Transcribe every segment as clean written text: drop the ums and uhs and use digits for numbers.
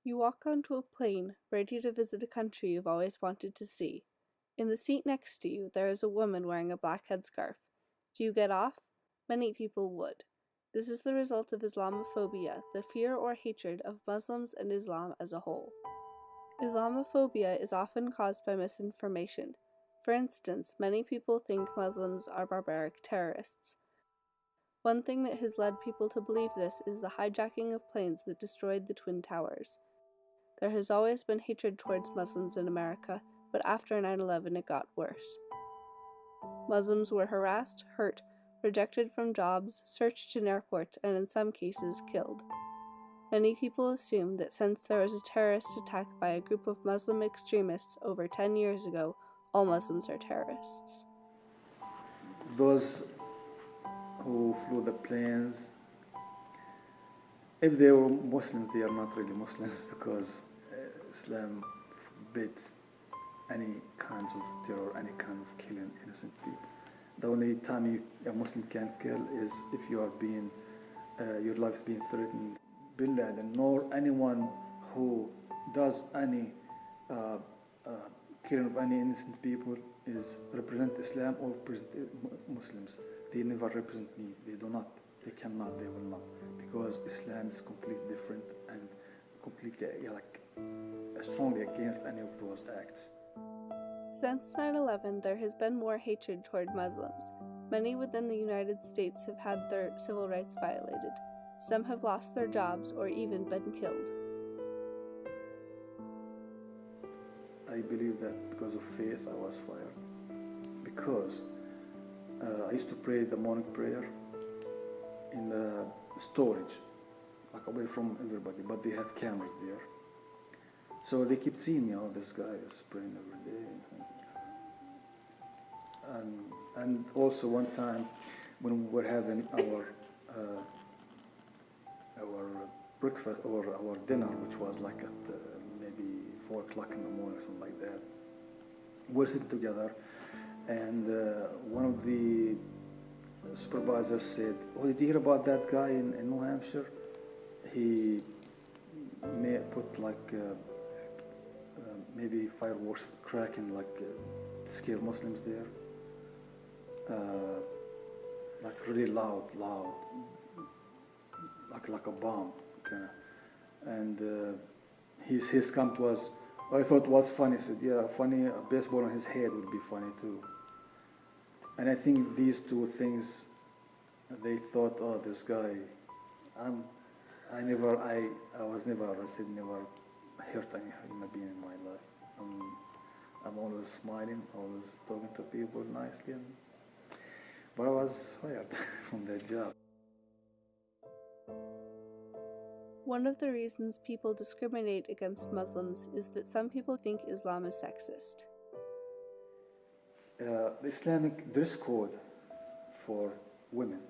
You walk onto a plane, ready to visit a country you've always wanted to see. In the seat next to you, there is a woman wearing a black headscarf. Do you get off? Many people would. This is the result of Islamophobia, the fear or hatred of Muslims and Islam as a whole. Islamophobia is often caused by misinformation. For instance, many people think Muslims are barbaric terrorists. One thing that has led people to believe this is the hijacking of planes that destroyed the Twin Towers. There has always been hatred towards Muslims in America, but after 9/11 it got worse. Muslims were harassed, hurt, rejected from jobs, searched in airports, and in some cases killed. Many people assume that since there was a terrorist attack by a group of Muslim extremists over 10 years ago, all Muslims are terrorists. Those who flew the planes, if they were Muslims, they are not really Muslims because Islam forbids any kinds of terror, any kind of killing innocent people. The only time a Muslim can kill is if you are being, your life is being threatened. Bin Laden, nor anyone who does any killing of any innocent people is represent Islam or represent Muslims. They never represent me. They do not. They cannot. They will not. Because Islam is completely different and completely strongly against any of those acts. Since 9/11, there has been more hatred toward Muslims. Many within the United States have had their civil rights violated. Some have lost their jobs or even been killed. I believe that because of faith I was fired. Because I used to pray the morning prayer in the storage, like away from everybody, but they have cameras there. So they keep seeing me, oh, this guy is praying every day. And also one time when we were having our breakfast or our dinner, which was like at maybe 4 o'clock in the morning, something like that. We're sitting together, and one of the supervisors said, "Oh, did you hear about that guy in New Hampshire? He may put like maybe fireworks cracking, like scare Muslims there, like really loud, like a bomb, kind of." And his comment was, I thought it was funny. I said, "Yeah, funny. A baseball on his head would be funny too." And I think these two things, they thought, "Oh, this guy, I was never arrested, never hurt any human being in my life. I'm always smiling, always talking to people nicely, but I was fired from that job." One of the reasons people discriminate against Muslims is that some people think Islam is sexist. The Islamic dress code for women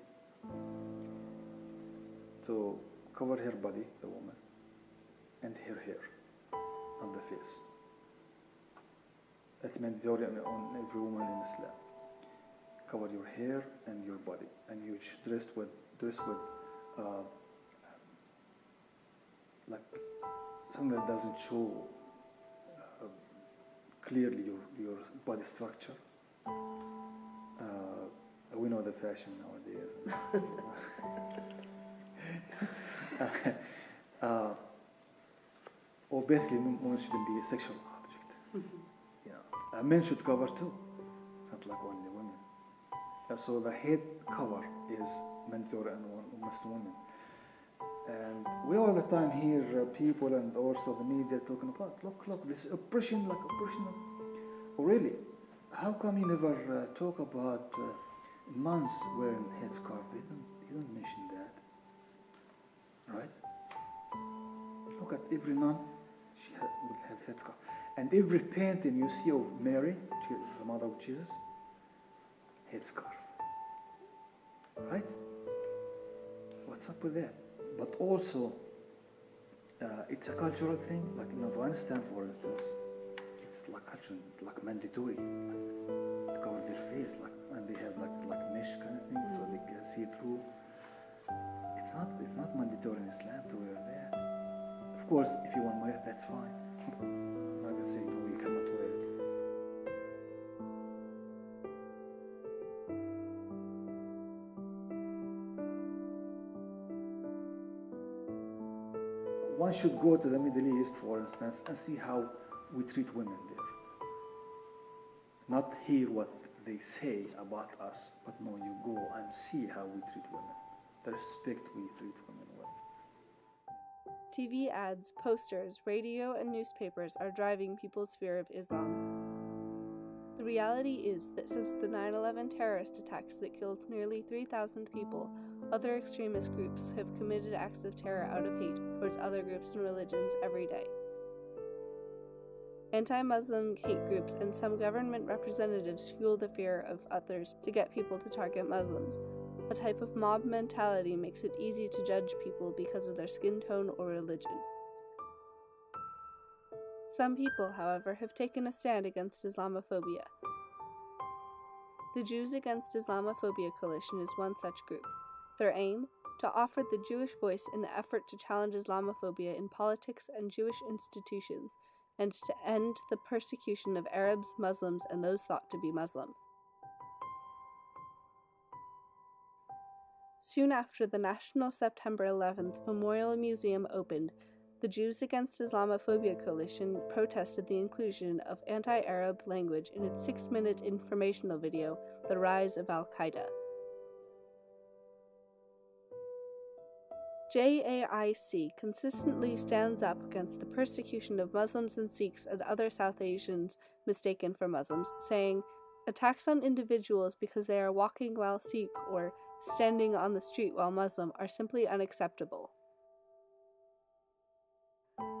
to cover her body, the woman, and her hair on the face. That's mandatory on every woman in Islam. Cover your hair and your body, and you should dress with like something that doesn't show clearly your body structure. We know the fashion nowadays. Or basically, women shouldn't be a sexual object. You know, men should cover too. It's not like only women. So the head cover is mandatory on Muslim women. And we all the time hear people and also the media talking about, look, this oppression, like oppression. Oh, really? How come you never talk about nuns wearing headscarf? You don't mention that, right? Look at every nun; she would have headscarf, and every painting you see of Mary, the mother of Jesus, headscarf, right? What's up with that? But also, it's a cultural thing. Like in Afghanistan, for instance, it's like cultural, like mandatory, like to cover their face, like, and they have like mesh kind of thing, so they can see through. It's not mandatory in Islam to wear that. Of course, if you want to wear it, that's fine. I'm not gonna say no, you cannot wear it. One should go to the Middle East, for instance, and see how we treat women there. Not hear what they say about us, but no, you go and see how we treat women, the respect we treat women with. TV ads, posters, radio, and newspapers are driving people's fear of Islam. The reality is that since the 9/11 terrorist attacks that killed nearly 3,000 people, other extremist groups have committed acts of terror out of hate towards other groups and religions every day. Anti-Muslim hate groups and some government representatives fuel the fear of others to get people to target Muslims. A type of mob mentality makes it easy to judge people because of their skin tone or religion. Some people, however, have taken a stand against Islamophobia. The Jews Against Islamophobia Coalition is one such group. Their aim? To offer the Jewish voice in the effort to challenge Islamophobia in politics and Jewish institutions, and to end the persecution of Arabs, Muslims, and those thought to be Muslim. Soon after the National September 11th Memorial Museum opened, the Jews Against Islamophobia Coalition protested the inclusion of anti-Arab language in its 6-minute informational video, The Rise of Al-Qaeda. JAIC consistently stands up against the persecution of Muslims and Sikhs and other South Asians mistaken for Muslims, saying, attacks on individuals because they are walking while Sikh or standing on the street while Muslim are simply unacceptable.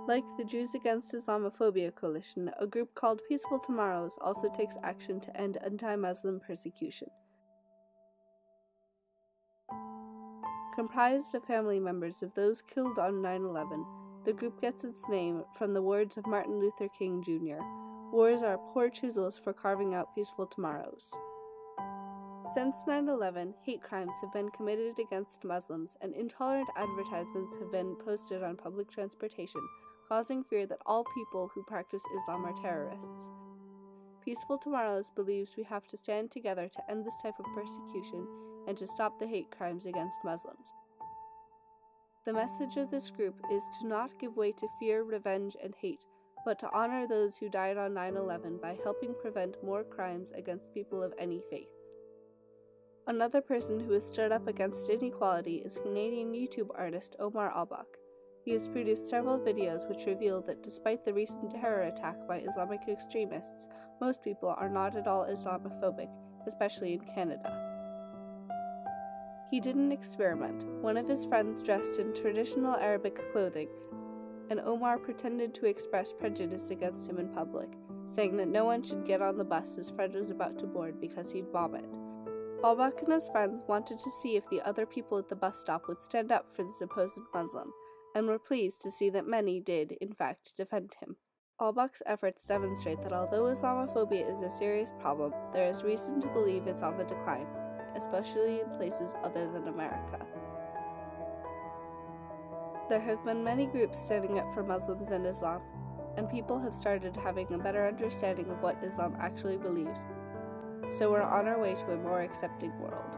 Like the Jews Against Islamophobia Coalition, a group called Peaceful Tomorrows also takes action to end anti-Muslim persecution. Comprised of family members of those killed on 9/11, the group gets its name from the words of Martin Luther King Jr., "Wars are poor chisels for carving out peaceful tomorrows." Since 9/11, hate crimes have been committed against Muslims, and intolerant advertisements have been posted on public transportation, causing fear that all people who practice Islam are terrorists. Peaceful Tomorrows believes we have to stand together to end this type of persecution and to stop the hate crimes against Muslims. The message of this group is to not give way to fear, revenge, and hate, but to honor those who died on 9/11 by helping prevent more crimes against people of any faith. Another person who has stood up against inequality is Canadian YouTube artist Omar Al-Bak. He has produced several videos which reveal that despite the recent terror attack by Islamic extremists, most people are not at all Islamophobic, especially in Canada. He did an experiment. One of his friends dressed in traditional Arabic clothing, and Omar pretended to express prejudice against him in public, saying that no one should get on the bus his friend was about to board because he'd vomit. Al-Bak and his friends wanted to see if the other people at the bus stop would stand up for the supposed Muslim, and were pleased to see that many did, in fact, defend him. Al-Bak's efforts demonstrate that although Islamophobia is a serious problem, there is reason to believe it's on the decline, especially in places other than America. There have been many groups standing up for Muslims and Islam, and people have started having a better understanding of what Islam actually believes. So we're on our way to a more accepting world.